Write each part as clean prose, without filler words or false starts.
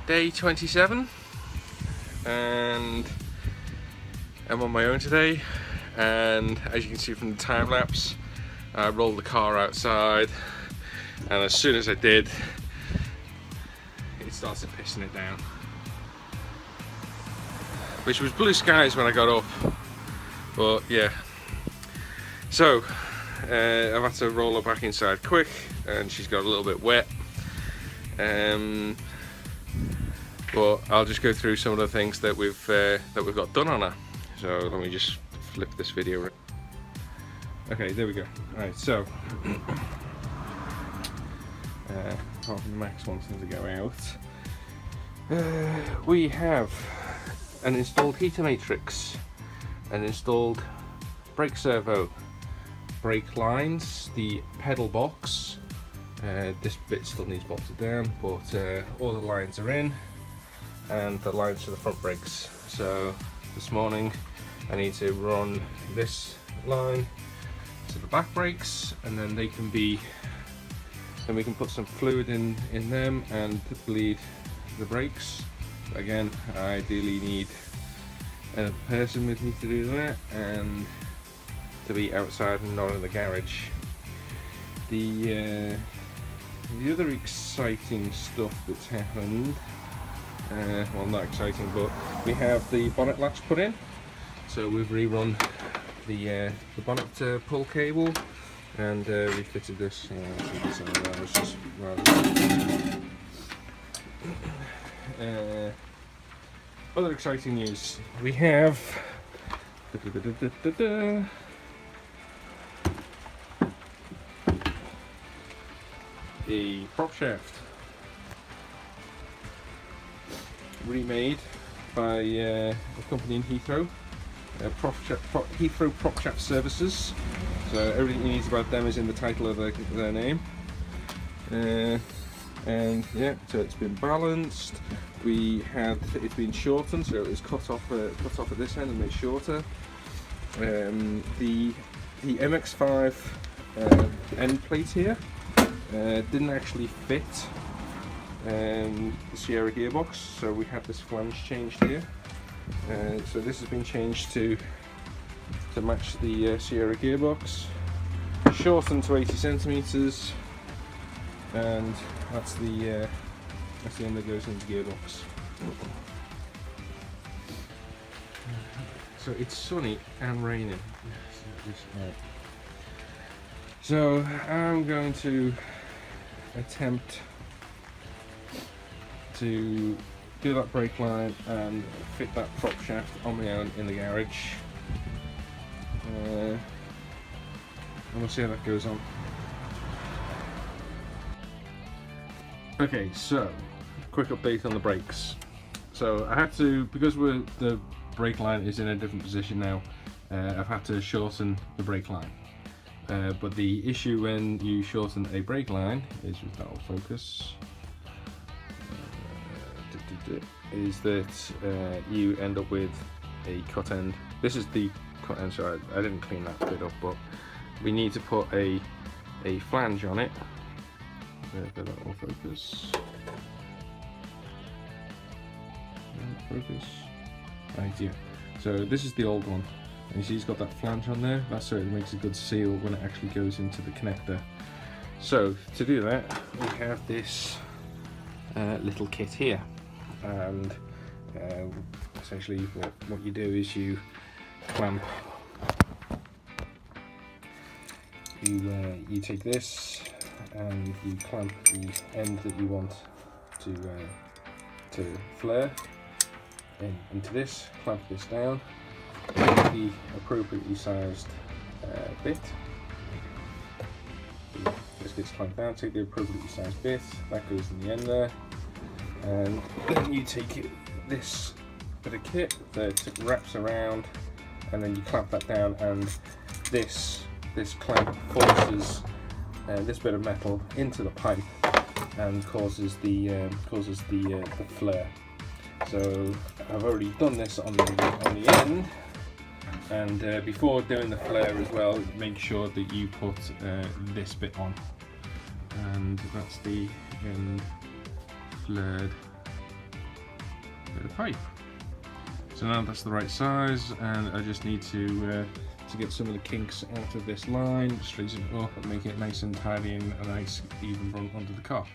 day 27, and I'm on my own today. And as you can see from the time lapse, I rolled the car outside, and as soon as I did, it started pissing it down, which was blue skies when I got up, but yeah. So I've had to roll her back inside quick, and she's got a little bit wet. But I'll just go through some of the things that we've got done on her. So let me just flip this video around. Okay, there we go. Alright, so apart from Max wanting to go out, we have an installed heater matrix, an installed brake servo, brake lines, the pedal box. This bit still needs bolted down, but all the lines are in, and the lines to the front brakes. So this morning I need to run this line to the back brakes, and then they can be, then we can put some fluid in them and bleed the brakes. Again, I ideally need a person with me to do that, and to be outside and not in the garage. The other exciting stuff that's happened, well, not exciting, but we have the bonnet latch put in. So we've rerun the bonnet pull cable, and we fitted this. Other exciting news: we have a prop shaft remade by a company in Heathrow, Heathrow Prop Shaft Services. So everything you need about them is in the title of their name. And yeah, so it's been balanced. It's been shortened, so it was cut off at this end and made shorter. The MX5 end plate here didn't actually fit the Sierra gearbox, so we had this flange changed here. So this has been changed to match the Sierra gearbox, shortened to 80 centimeters, and that's the end that goes into the gearbox. So it's sunny and raining. So I'm going to attempt to do that brake line and fit that prop shaft on my own in the garage, and we'll see how that goes on. Okay, so quick update on the brakes. So I had to, because the brake line is in a different position now, I've had to shorten the brake line. But the issue when you shorten a brake line is, with that will focus, is that you end up with a cut end. This is the cut end, so I didn't clean that bit up, but we need to put a flange on it. That will focus. Focus. Right, yeah. So this is the old one. And you see it's got that flange on there. That's so it makes a good seal when it actually goes into the connector. So to do that, we have this little kit here, and essentially what you do is you clamp. You take this and you clamp the end that you want to flare into this. Clamp this down. Take the appropriately sized bit. This gets clamped down. Take the appropriately sized bit. That goes in the end there, and then you take this bit of kit that wraps around, and then you clamp that down, and this clamp forces this bit of metal into the pipe and causes the flare. So I've already done this on the end, and before doing the flare as well, make sure that you put this bit on, and that's the flared bit of pipe. So now that's the right size, and I just need to get some of the kinks out of this line, straighten it up and make it nice and tidy and a nice even run under the car.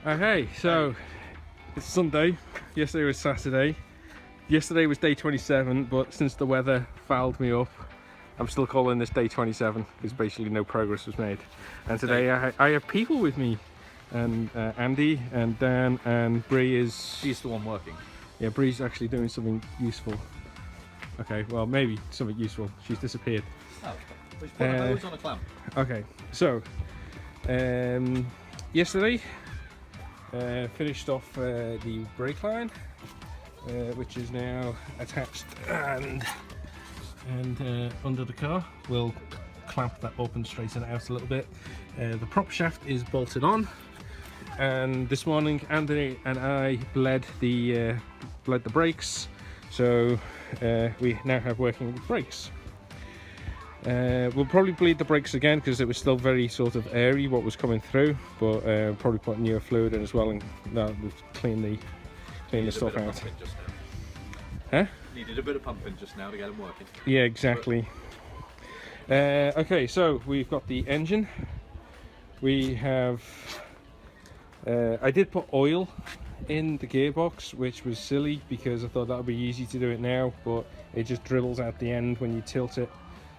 Okay, so it's Sunday, yesterday was Saturday, yesterday was day 27, but since the weather fouled me up, I'm still calling this day 27 because basically no progress was made. And today I have people with me, and Andy and Dan and Bree is... She's the one working. Yeah, Bree's actually doing something useful. Okay, well maybe something useful, she's disappeared. Oh, she's put a hose on a clamp. Okay, so yesterday finished off the brake line, which is now attached and under the car. We'll clamp that up and straighten it out a little bit. The prop shaft is bolted on, and this morning Anthony and I bled the brakes, so we now have working brakes. We'll probably bleed the brakes again because it was still very sort of airy what was coming through, but probably put newer fluid in as well, and that will clean the stuff out. Huh? Needed a bit of pumping just now to get them working. Yeah, exactly. Okay, so we've got the engine. We have I did put oil in the gearbox, which was silly because I thought that would be easy to do it now, but it just dribbles at the end when you tilt it.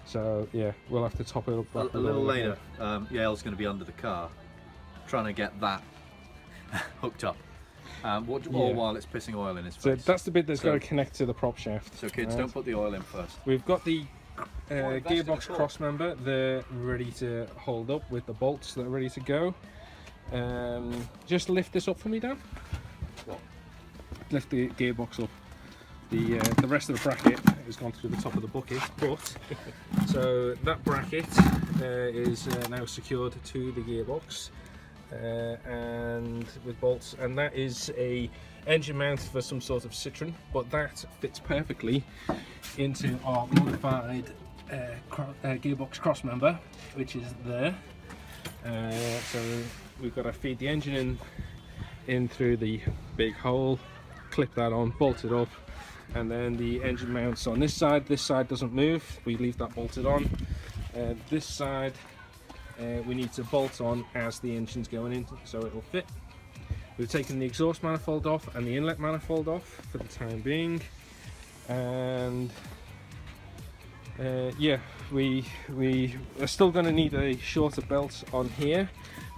So yeah, we'll have to top it up a little later. Yale's going to be under the car trying to get that hooked up, while it's pissing oil in his face. So that's the bit that's got to connect to the prop shaft. So kids, don't put the oil in first. We've got the gearbox cross member. They're ready to hold up with the bolts that are ready to go. Just lift this up for me, Dan. What? Lift the gearbox up. The rest of the bracket has gone through the top of the bucket, but so that bracket is now secured to the gearbox and with bolts, and that is a engine mount for some sort of Citroen, but that fits perfectly into our modified gearbox cross member, which is there. So we've got to feed the engine in through the big hole, clip that on, bolt it up, and then the engine mounts on this side. This side doesn't move, we leave that bolted on. This side we need to bolt on as the engine's going in, so it'll fit. We've taken the exhaust manifold off and the inlet manifold off for the time being, and yeah, we are still going to need a shorter belt on here.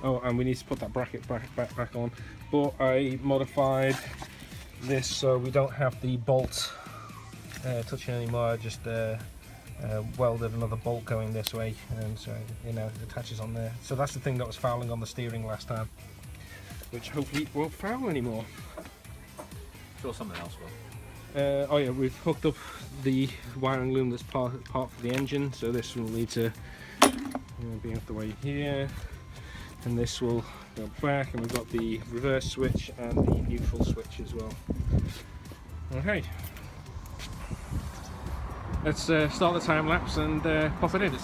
Oh, and we need to put that bracket back on, but I modified this so we don't have the bolt touching anymore. I just welded another bolt going this way, and so it attaches on there. So that's the thing that was fouling on the steering last time, which hopefully won't foul anymore. Sure, something else will. Oh yeah, we've hooked up the wiring loom that's part for the engine, so this will need to be out the way here, and this will go back, and we've got the reverse switch and the neutral switch as well. Okay, let's start the time lapse and pop it in.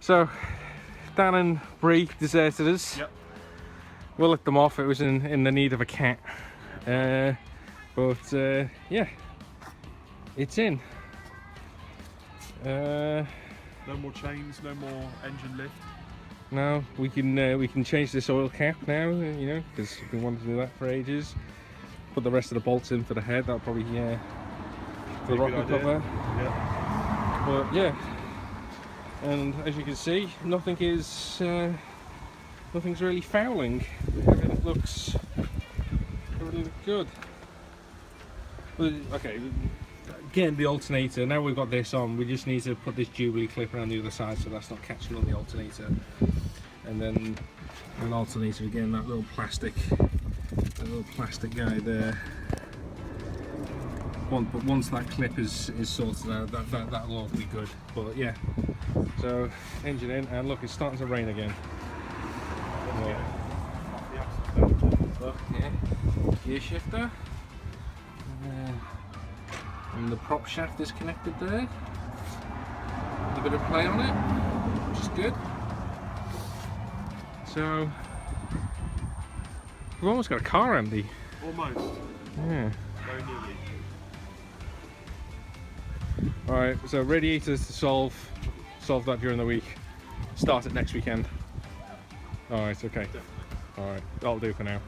So Dan and Bree deserted us. Yep. We'll let them off. It was in the need of a cat. Yeah, it's in. No more chains, no more engine lift. Now we can change this oil cap now, you know, because we've been wanting to do that for ages. Put the rest of the bolts in for the head. That'll probably for the rocket cover. Yeah. But yeah, and as you can see, nothing's really fouling. Everything looks good. But, okay, again, the alternator. Now we've got this on, we just need to put this Jubilee clip around the other side so that's not catching on the alternator. And then an alternator again, that little plastic guy there. But once that clip is sorted out, that'll all be good. But yeah, so engine in, and look, it's starting to rain again. Look, yeah, gear shifter, and the prop shaft is connected there. A bit of play on it, which is good. So we've almost got a car, Andy. Almost. Yeah. Very nearly. Alright, so radiators to solve that during the week. Start it next weekend. Alright, okay. Definitely. Alright, that'll do for now.